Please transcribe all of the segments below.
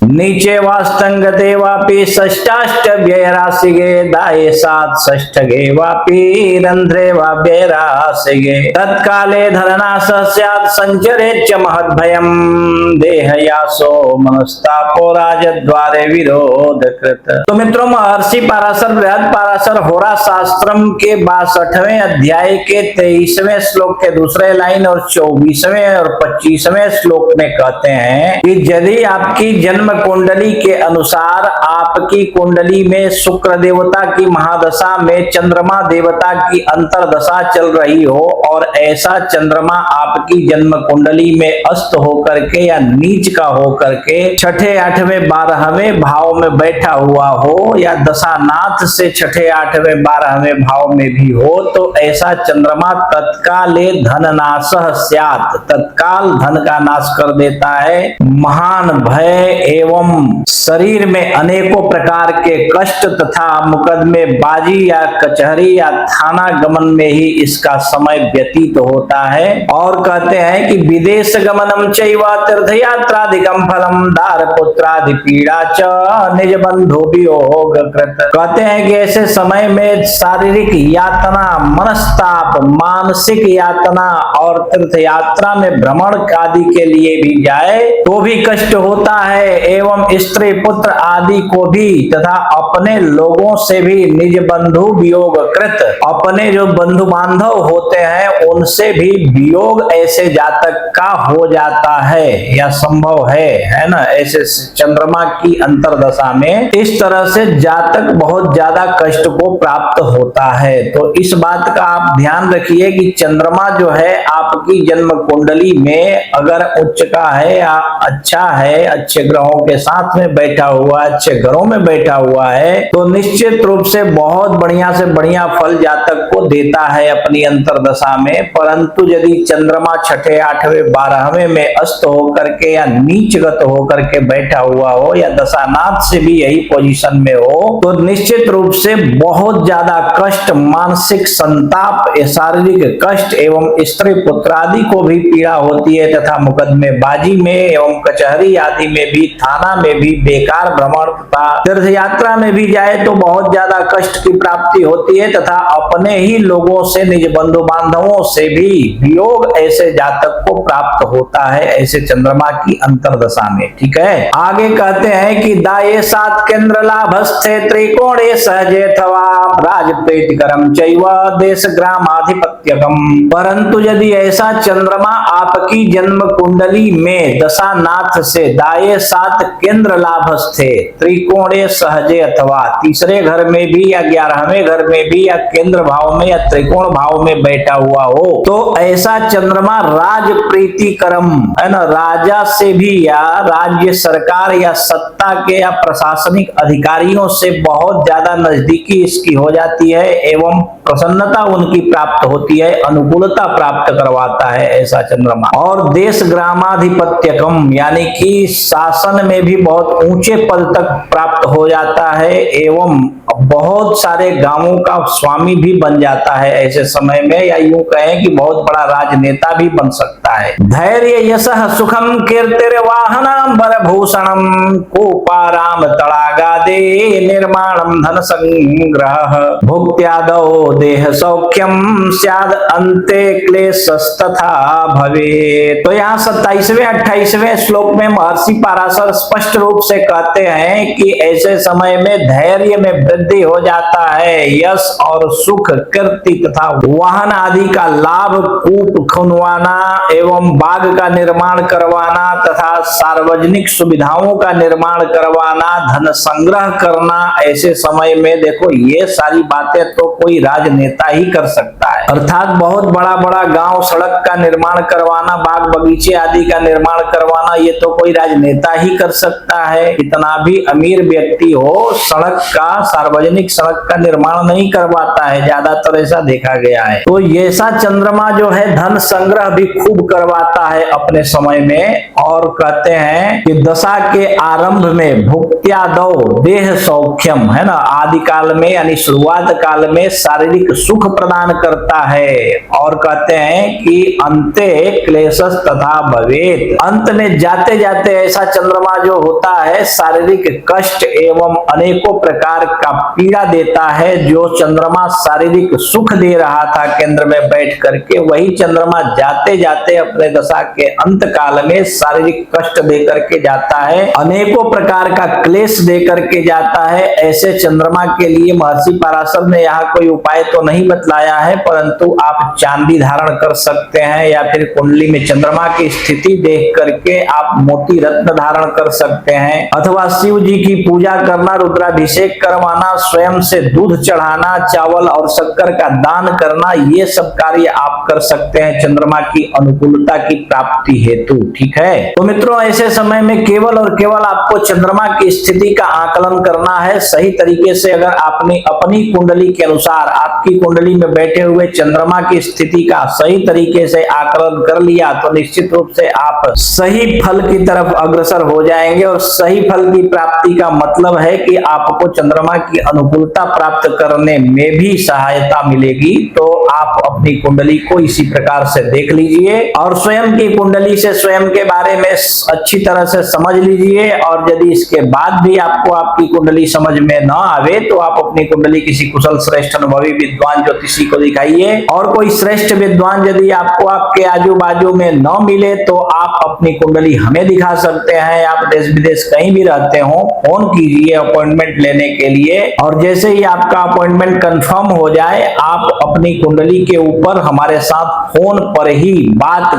नीचे वास्तंगते वापि षष्टाष्ट व्ययराशिगे दाये सात षष्ठगे वापि रंध्रे वा व्ययराशिगे तत्काले धननाश स्यात् संचरेच्च महद्भयम् देहयासो मनस्तापो राजद्वारे विरोध कृत। तो मित्रों, महर्षि पाराशर बृहद पाराशर होरा शास्त्रम के 62वें अध्याय के 23वें श्लोक के दूसरे लाइन और 24वें और 25वें श्लोक में कहते हैं कि यदि आपकी जन्म कुंडली के अनुसार आपकी कुंडली में शुक्र देवता की महादशा में चंद्रमा देवता की अंतरदशा चल रही हो और ऐसा चंद्रमा आपकी जन्म कुंडली में अस्त होकर के या नीच का होकर के छठे आठवें 12वें भाव में बैठा हुआ हो या दशानाथ से छठे आठवें 12वें भाव में भी हो, तो ऐसा चंद्रमा तत्काले धननाश स्यात्, तत्काल धन का नाश कर देता है। महान भय एवं शरीर में अनेकों प्रकार के कष्ट तथा मुकदमे बाजी या कचहरी या थाना गमन में ही इसका समय व्यतीत होता है। और कहते हैं कि विदेश गमनम चैव तीर्थयात्रादिकम फलम दार पुत्रादि पीड़ा च निज बंधु वियोग कृत। कहते हैं कि ऐसे समय में शारीरिक यातना, मनस्ताप, मानसिक यातना और तीर्थ यात्रा में भ्रमण आदि के लिए भी जाए तो भी कष्ट होता है एवं स्त्री पुत्र आदि को भी तथा अपने लोगों से भी निज बंधु वियोग कृत, अपने जो बंधु बांधव होते हैं उनसे भी वियोग ऐसे जातक का हो जाता है या संभव है ना। ऐसे चंद्रमा की अंतरदशा में इस तरह से जातक बहुत ज्यादा कष्ट को प्राप्त होता है। तो इस बात का आप ध्यान रखिए कि चंद्रमा जो है आपकी जन्म कुंडली में अगर उच्च का है या अच्छा है, अच्छे ग्रहों के साथ में बैठा हुआ, अच्छे घरों में बैठा हुआ है, तो निश्चित रूप से बहुत बढ़िया से बढ़िया फल जातक को देता है अपनी अंतरदशा में। परंतु यदि चंद्रमा छठे आठवें 12वें में अस्त होकर के या नीचगत होकर के बैठा हुआ हो या दशानाथ से भी यही पोजीशन में हो, तो निश्चित रूप से बहुत ज्यादा कष्ट, मानसिक संताप, शारीरिक कष्ट एवं स्त्री पुत्र आदि को भी पीड़ा होती है तथा मुकदमे बाजी में एवं कचहरी आदि में भी, थाना में भी, बेकार भ्रमण तथा तीर्थ यात्रा में भी जाए तो बहुत ज्यादा कष्ट की प्राप्ति होती है तथा अपने ही लोगों से, निज बंधु बांधवों से भी वियोग ऐसे जातक को प्राप्त होता है ऐसे चंद्रमा की अंतरदशा में। ठीक है, आगे कहते हैं कि दाये सात केंद्र लाभस्थे त्रिकोणे सहजे थवा राज प्रीतिकरम चैव देश ग्रामाधिपत्यकम। परंतु यदि ऐसा चंद्रमा आपकी जन्म कुंडली में दशानाथ से दाये सात केंद्र लाभस्थे त्रिकोणे सहजे अथवा तीसरे घर में भी या 11वें घर में भी या केंद्र भाव में या त्रिकोण भाव में बैठा हुआ हो, तो ऐसा चंद्रमा राज प्रीतिकरम है ना, राजा से भी या राज्य सरकार या सत्ता के या प्रशासनिक अधिकारियों से बहुत ज्यादा नजदीकी इसकी हो जाती है एवं प्रसन्नता उनकी प्राप्त होती है, अनुकूलता प्राप्त करवाता है ऐसा चंद्रमा। और देश ग्रामाधिपत्यकम यानी कि शासन में भी बहुत ऊंचे पद तक प्राप्त हो जाता है एवं बहुत सारे गांवों का स्वामी भी बन जाता है ऐसे समय में, या यूं कहें कि बहुत बड़ा राजनेता भी बन सकता है। धैर्य यशः सुखम कीर्तिर्वाहनम बरभूषणम कूपाराम तड़ागादे निर्माणम धन संग्रह भुक्त्यादौ देह सौख्यम स्याद अंते क्लेशस्तथा भवे। तो यहाँ 27वें 28वें श्लोक में महर्षि पाराशर स्पष्ट रूप से कहते हैं कि ऐसे समय में धैर्य में वृद्धि हो जाता है, यश और सुख, कीर्ति तथा वाहन आदि का लाभ, कूप खुनवाना एवं बाग का निर्माण करवाना तथा सार्वजनिक सुविधाओं का निर्माण करवाना, धन संग्रह करना, ऐसे समय में देखो ये सारी बातें तो कोई राजनेता ही कर सकता है। अर्थात बहुत बड़ा बड़ा गांव सड़क का निर्माण करवाना, बाग बगीचे आदि का निर्माण करवाना, ये तो कोई राजनेता ही कर सकता है। इतना भी अमीर व्यक्ति हो सड़क का, सार्वजनिक सड़क का निर्माण नहीं करवाता है, ज्यादातर ऐसा देखा गया है। तो ऐसा चंद्रमा जो है धन संग्रह भी खूब करवाता है अपने समय में। और कहते हैं कि दशा के आरंभ में भुक्त्यादौ देह सौख्यम है ना, आदि काल में यानी शुरुआत काल में शारीरिक सुख प्रदान करता है। और कहते हैं कि अंते क्लेशस तथा भवेत, अंत में जाते जाते ऐसा चंद्रमा जो होता है शारीरिक कष्ट एवं अनेकों प्रकार का पीड़ा देता है। जो चंद्रमा शारीरिक सुख दे रहा था केंद्र में बैठ करके, वही चंद्रमा जाते जाते अपने दशा के अंत काल में शारीरिक कष्ट दे करके जाता है, अनेकों प्रकार का क्लेश दे करके जाता है। ऐसे चंद्रमा के लिए महर्षि पराशर ने यहाँ कोई उपाय तो नहीं बतलाया है, परंतु आप चांदी धारण कर सकते हैं या फिर कुंडली में चंद्रमा की स्थिति देख करके आप मोती रत्न धारण कर सकते हैं, अथवा शिव जी की पूजा करना, रुद्राभिषेक करवाना, स्वयं से दूध चढ़ाना, चावल और शक्कर का दान करना, ये सब कार्य आप कर सकते हैं चंद्रमा की अनुकूलता की प्राप्ति हेतु। ठीक है, तो मित्रों ऐसे समय में केवल और केवल आपको चंद्रमा की स्थिति का आकलन करना है सही तरीके से। अगर आपने अपनी कुंडली के अनुसार आपकी कुंडली में बैठे हुए चंद्रमा की स्थिति का सही तरीके से आकलन कर लिया तो निश्चित रूप से आप सही फल की तरफ अग्रसर हो जाएंगे। और सही फल की प्राप्ति का मतलब है कि आपको चंद्रमा की अनुकूलता प्राप्त करने में भी सहायता मिलेगी। तो आप अपनी कुंडली को इसी प्रकार से देख लीजिए और स्वयं की कुंडली से स्वयं के बारे में अच्छी तरह से समझ लीजिए। और यदि इसके बाद भी आपको आपकी कुंडली समझ में न आवे तो आप अपनी कुंडली किसी कुशल श्रेष्ठ अनुभवी विद्वान ज्योतिषी को दिखाइए। और कोई श्रेष्ठ विद्वान यदि आपको आपके आजू बाजू में न मिले तो आप अपनी कुंडली हमें दिखा सकते हैं। आप देश विदेश कहीं भी रहते हो, फोन कीजिए अपॉइंटमेंट लेने के लिए। और जैसे ही आपका अपॉइंटमेंट कंफर्म हो जाए आप अपनी कुंडली के ऊपर हमारे साथ फोन पर ही बात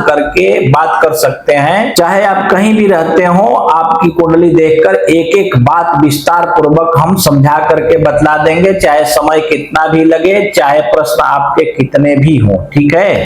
कर सकते हैं। चाहे आप कहीं भी रहते हो, आपकी कुंडली देखकर एक एक बात विस्तार पूर्वक हम समझा करके बतला देंगे, चाहे समय कितना भी लगे, चाहे प्रश्न आपके कितने भी हो। ठीक है।